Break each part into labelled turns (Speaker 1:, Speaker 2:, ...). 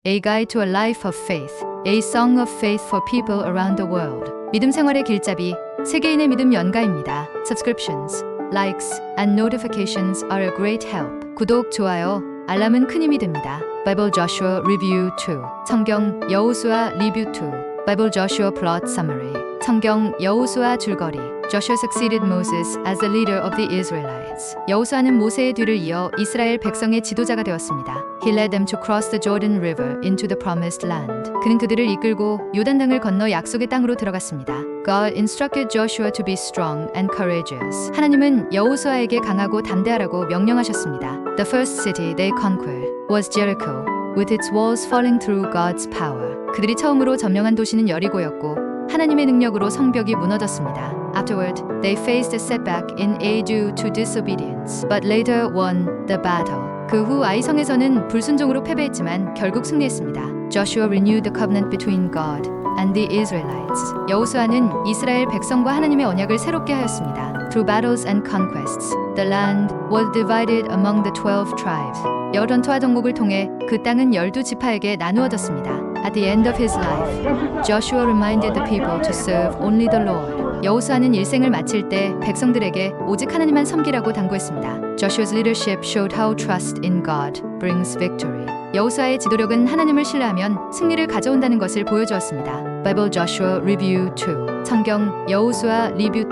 Speaker 1: A Guide to a Life of Faith, A Song of Faith for People Around the World. 믿음 생활의 길잡이, 세계인의 믿음 연가입니다. Subscriptions, likes, and notifications are a great help. 구독, 좋아요, 알람은 큰 힘이 됩니다. Bible Joshua Review 2, 성경 여호수아 리뷰 2. Bible Joshua Plot Summary, 성경 여호수아 줄거리. Joshua succeeded Moses as the leader of the Israelites. 여호수아는 모세의 뒤를 이어 이스라엘 백성의 지도자가 되었습니다. He led them to cross the Jordan River into the promised land. 그는 그들을 이끌고 요단강을 건너 약속의 땅으로 들어갔습니다. God instructed Joshua to be strong and courageous. 하나님은 여호수아에게 강하고 담대하라고 명령하셨습니다. The first city they conquered was Jericho, with its walls falling through God's power. 그들이 처음으로 점령한 도시는 여리고였고 하나님의 능력으로 성벽이 무너졌습니다. Afterward, they faced a setback in Ai due to disobedience, but later won the battle. 그 후 아이성에서는 불순종으로 패배했지만 결국 승리했습니다. Joshua renewed the covenant between God and the Israelites. 여호수아는 이스라엘 백성과 하나님의 언약을 새롭게 하였습니다. Through battles and conquests, the land was divided among the 12 tribes. 여러 전투와 정복을 통해 그 땅은 12지파에게 나누어졌습니다. At the end of his life, Joshua reminded the people to serve only the Lord. 여호수아는 일생을 마칠 때 백성들에게 오직 하나님만 섬기라고 당부했습니다. Joshua's leadership showed how trust in God brings victory. 여호수아의 지도력은 하나님을 신뢰하면 승리를 가져온다는 것을 보여주었습니다. Bible Joshua Review 2, 성경 여호수아 리뷰 2.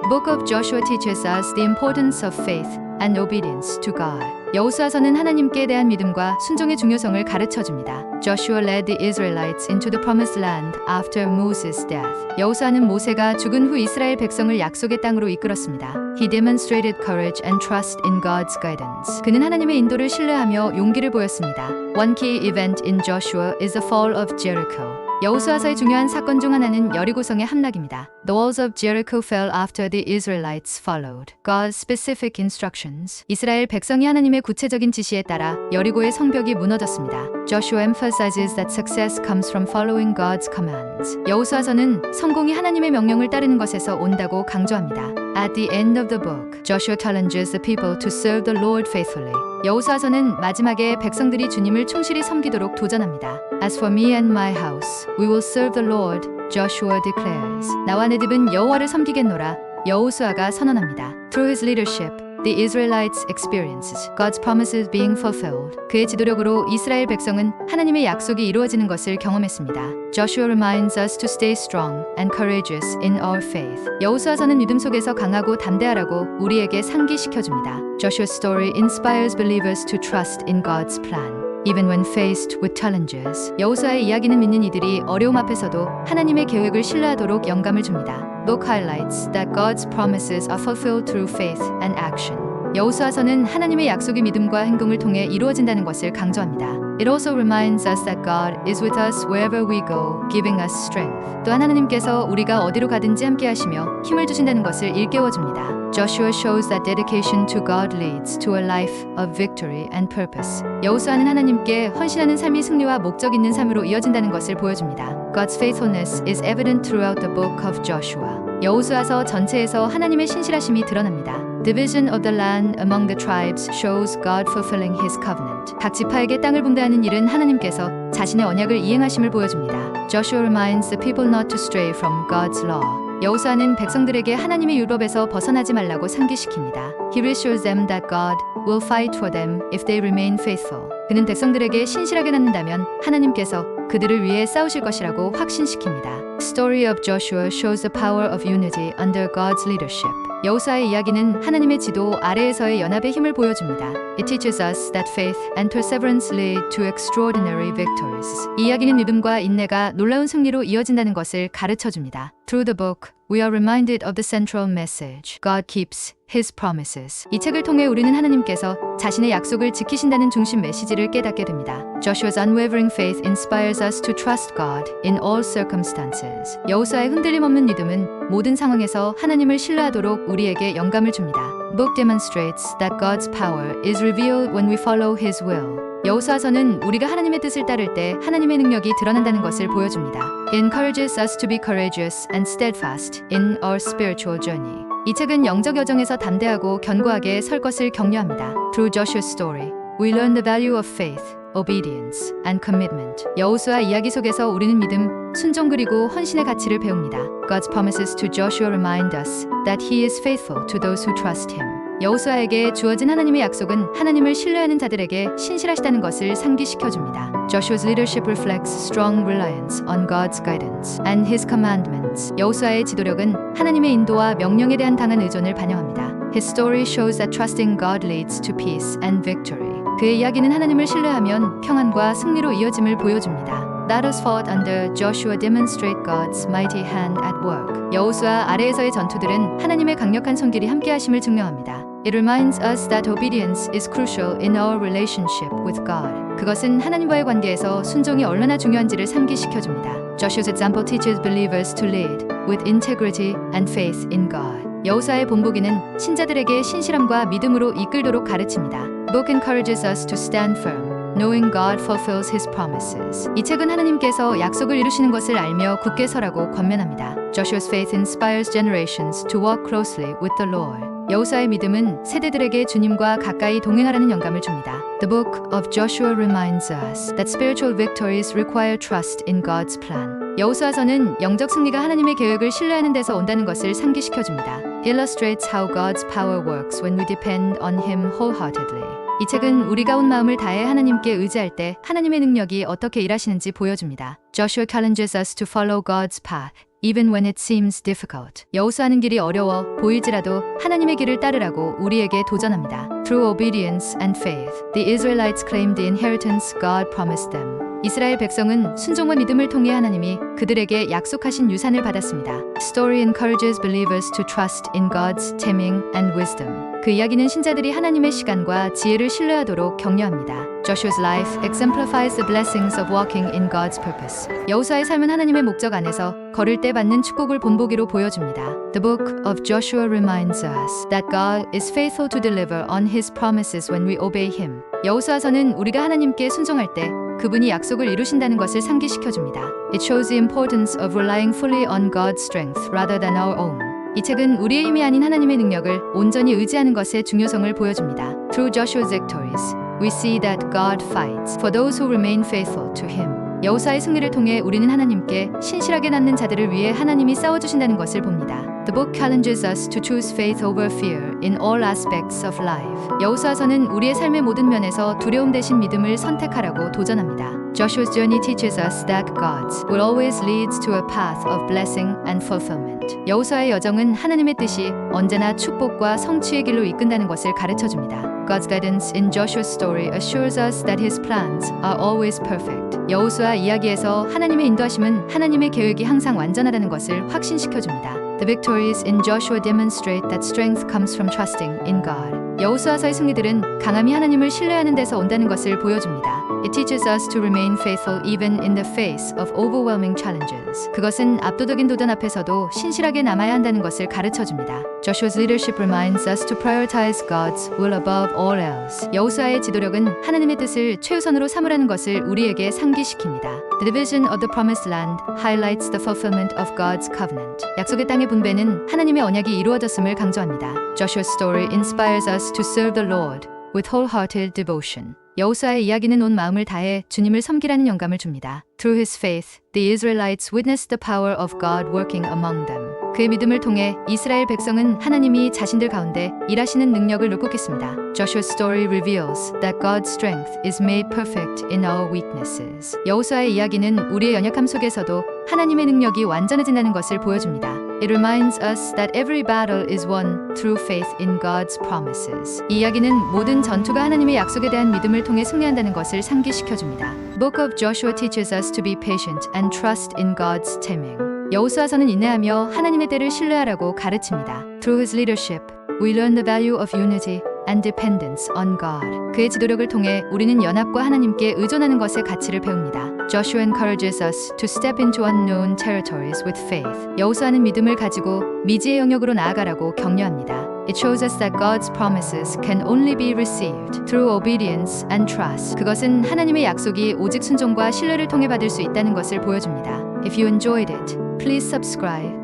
Speaker 1: Book of Joshua teaches us the importance of faith and obedience to God. 여호수아서는 하나님께 대한 믿음과 순종의 중요성을 가르쳐줍니다. Joshua led the Israelites into the promised land after Moses' death. 여호수아는 모세가 죽은 후 이스라엘 백성을 약속의 땅으로 이끌었습니다. He demonstrated courage and trust in God's guidance. 그는 하나님의 인도를 신뢰하며 용기를 보였습니다. One key event in Joshua is the fall of Jericho. 여호수아서의 중요한 사건 중 하나는 여리고성의 함락입니다. The walls of Jericho fell after the Israelites followed God's specific instructions. 이스라엘 백성이 하나님의 구체적인 지시에 따라 여리고의 성벽이 무너졌습니다. Joshua emphasizes that success comes from following God's commands. 여호수아서는 성공이 하나님의 명령을 따르는 것에서 온다고 강조합니다. At the end of the book, Joshua challenges the people to serve the Lord faithfully. 여호수아서는 마지막에 백성들이 주님을 충실히 섬기도록 도전합니다. As for me and my house, we will serve the Lord, Joshua declares. 나와 내 집은 여호와를 섬기겠노라, 여호수아가 선언합니다. Through his leadership, the Israelites experiences God's promises being fulfilled. 그의 지도력으로 이스라엘 백성은 하나님의 약속이 이루어지는 것을 경험했습니다. Joshua reminds us to stay strong and courageous in our faith. 여호수아서는 믿음 속에서 강하고 담대하라고 우리에게 상기시켜줍니다. Joshua's story inspires believers to trust in God's plan. Even when faced with challenges. 여호수아의 이야기는 믿는 이들이 어려움 앞에서도 하나님의 계획을 신뢰하도록 영감을 줍니다. Book highlights that God's promises are fulfilled through faith and action. 여호수아서는 하나님의 약속이 믿음과 행동을 통해 이루어진다는 것을 강조합니다. It also reminds us that God is with us wherever we go, giving us strength. 또한 하나님께서 우리가 어디로 가든지 함께 하시며 힘을 주신다는 것을 일깨워줍니다. Joshua shows that dedication to God leads to a life of victory and purpose. 여호수아는 하나님께 헌신하는 삶이 승리와 목적 있는 삶으로 이어진다는 것을 보여줍니다. God's faithfulness is evident throughout the book of Joshua. 여호수아서 전체에서 하나님의 신실하심이 드러납니다. Division of the land among the tribes shows God fulfilling his covenant. 각 지파에게 땅을 분배하는 일은 하나님께서 자신의 언약을 이행하심을 보여줍니다. Joshua reminds the people not to stray from God's law. 여호수아는 백성들에게 하나님의 율법에서 벗어나지 말라고 상기시킵니다. He reassures them that God will fight for them if they remain faithful. 그는 백성들에게 신실하게 낳는다면 하나님께서 그들을 위해 싸우실 것이라고 확신시킵니다. The story of Joshua shows the power of unity under God's leadership. 여호수아의 이야기는 하나님의 지도 아래에서의 연합의 힘을 보여줍니다. It teaches us that faith and perseverance lead to extraordinary victories. 이 이야기는 믿음과 인내가 놀라운 승리로 이어진다는 것을 가르쳐줍니다. Through the book, we are reminded of the central message. God keeps His promises. 이 책을 통해 우리는 하나님께서 자신의 약속을 지키신다는 중심 메시지를 깨닫게 됩니다. Joshua's unwavering faith inspires us to trust God in all circumstances. 여호수아의 흔들림 없는 믿음은 모든 상황에서 하나님을 신뢰하도록 우리에게 영감을 줍니다. Book demonstrates that God's power is revealed when we follow His will. 여호수아서는 우리가 하나님의 뜻을 따를 때 하나님의 능력이 드러난다는 것을 보여줍니다. It encourages us to be courageous and steadfast in our spiritual journey. 이 책은 영적 여정에서 담대하고 견고하게 설 것을 격려합니다. Through Joshua's story, we learn the value of faith, obedience, and commitment. 여호수아 이야기 속에서 우리는 믿음, 순종 그리고 헌신의 가치를 배웁니다. God's promises to Joshua remind us that he is faithful to those who trust him. 여호수아에게 주어진 하나님의 약속은 하나님을 신뢰하는 자들에게 신실하시다는 것을 상기시켜줍니다. Joshua's leadership reflects strong reliance on God's guidance and his commandments. 여호수아의 지도력은 하나님의 인도와 명령에 대한 강한 의존을 반영합니다. His story shows that trusting God leads to peace and victory. 그의 이야기는 하나님을 신뢰하면 평안과 승리로 이어짐을 보여줍니다. Battles fought under Joshua demonstrate God's mighty hand at work. 여호수아 아래에서의 전투들은 하나님의 강력한 손길이 함께하심을 증명합니다. It reminds us that obedience is crucial in our relationship with God. 그것은 하나님과의 관계에서 순종이 얼마나 중요한지를 상기시켜줍니다. Joshua's example teaches believers to lead with integrity and faith in God. 여호수아의 본보기는 신자들에게 신실함과 믿음으로 이끌도록 가르칩니다. The book encourages us to stand firm, knowing God fulfills His promises. 이 책은 하나님께서 약속을 이루시는 것을 알며 굳게 서라고 권면합니다. Joshua's faith inspires generations to walk closely with the Lord. 여호수아의 믿음은 세대들에게 주님과 가까이 동행하라는 영감을 줍니다. The book of Joshua reminds us that spiritual victories require trust in God's plan. 여호수아서는 영적 승리가 하나님의 계획을 신뢰하는 데서 온다는 것을 상기시켜줍니다. Illustrates how God's power works when we depend on Him wholeheartedly. 이 책은 우리가 온 마음을 다해 하나님께 의지할 때 하나님의 능력이 어떻게 일하시는지 보여줍니다. Joshua challenges us to follow God's path, even when it seems difficult. 여호수아는 길이 어려워 보일지라도 하나님의 길을 따르라고 우리에게 도전합니다. Through obedience and faith, the Israelites claimed the inheritance God promised them. 이스라엘 백성은 순종과 믿음을 통해 하나님이 그들에게 약속하신 유산을 받았습니다. The story encourages believers to trust in God's timing and wisdom. 그 이야기는 신자들이 하나님의 시간과 지혜를 신뢰하도록 격려합니다. Joshua's life exemplifies the blessings of walking in God's purpose. 여호수아의 삶은 하나님의 목적 안에서 걸을 때 받는 축복을 본보기로 보여줍니다. The book of Joshua reminds us that God is faithful to deliver on His promises when we obey Him. 여호수아서는 우리가 하나님께 순종할 때 그분이 약속을 이루신다는 것을 상기시켜줍니다. It shows the importance of relying fully on God's strength rather than our own. 이 책은 우리의 힘이 아닌 하나님의 능력을 온전히 의지하는 것의 중요성을 보여줍니다. Through Joshua's victories, we see that God fights for those who remain faithful to Him. 여호수아의 승리를 통해 우리는 하나님께 신실하게 남는 자들을 위해 하나님이 싸워주신다는 것을 봅니다. The book challenges us to choose faith over fear in all aspects of life. 여호수아서는 우리의 삶의 모든 면에서 두려움 대신 믿음을 선택하라고 도전합니다. Joshua's journey teaches us that God will always lead to a path of blessing and fulfillment. 여호수아의 여정은 하나님의 뜻이 언제나 축복과 성취의 길로 이끈다는 것을 가르쳐줍니다. God's guidance in Joshua's story assures us that His plans are always perfect. 여호수아 이야기에서 하나님의 인도하심은 하나님의 계획이 항상 완전하다는 것을 확신시켜줍니다. The victories in Joshua demonstrate that strength comes from trusting in God. 여호수아서의 승리들은 강함이 하나님을 신뢰하는 데서 온다는 것을 보여줍니다. It teaches us to remain faithful even in the face of overwhelming challenges. 그것은 압도적인 도전 앞에서도 신실하게 남아야 한다는 것을 가르쳐줍니다. Joshua's leadership reminds us to prioritize God's will above all else. 여호수아의 지도력은 하나님의 뜻을 최우선으로 삼으라는 것을 우리에게 상기시킵니다. The division of the promised land highlights the fulfillment of God's covenant. 약속의 땅의 분배는 하나님의 언약이 이루어졌음을 강조합니다. Joshua's story inspires us to serve the Lord with wholehearted devotion. 여호수아의 이야기는 온 마음을 다해 주님을 섬기라는 영감을 줍니다. Through his faith, the Israelites witnessed the power of God working among them. 그의 믿음을 통해 이스라엘 백성은 하나님이 자신들 가운데 일하시는 능력을 묵묵했습니다. Joshua's story reveals that God's strength is made perfect in our weaknesses. 여호수아의 이야기는 우리의 연약함 속에서도 하나님의 능력이 완전해진다는 것을 보여줍니다. It reminds us that every battle is won through faith in God's promises. 이 이야기는 모든 전투가 하나님의 약속에 대한 믿음을 통해 승리한다는 것을 상기시켜줍니다. Book of Joshua teaches us to be patient and trust in God's timing. 여호수아서는 인내하며 하나님의 때를 신뢰하라고 가르칩니다. Through his leadership, we learn the value of unity and dependence on God. 그의 지도력을 통해 우리는 연합과 하나님께 의존하는 것의 가치를 배웁니다. Joshua encourages us to step into unknown territories with faith. 여호수아는 믿음을 가지고 미지의 영역으로 나아가라고 격려합니다. It shows us that God's promises can only be received through obedience and trust. 그것은 하나님의 약속이 오직 순종과 신뢰를 통해 받을 수 있다는 것을 보여줍니다. If you enjoyed it, please subscribe,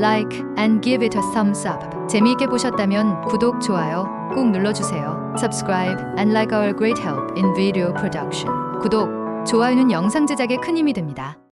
Speaker 1: like, and give it a thumbs up. 재미있게 보셨다면 구독, 좋아요 꼭 눌러주세요. Subscribe and like our great help in video production. 구독, 좋아요는 영상 제작에 큰 힘이 됩니다.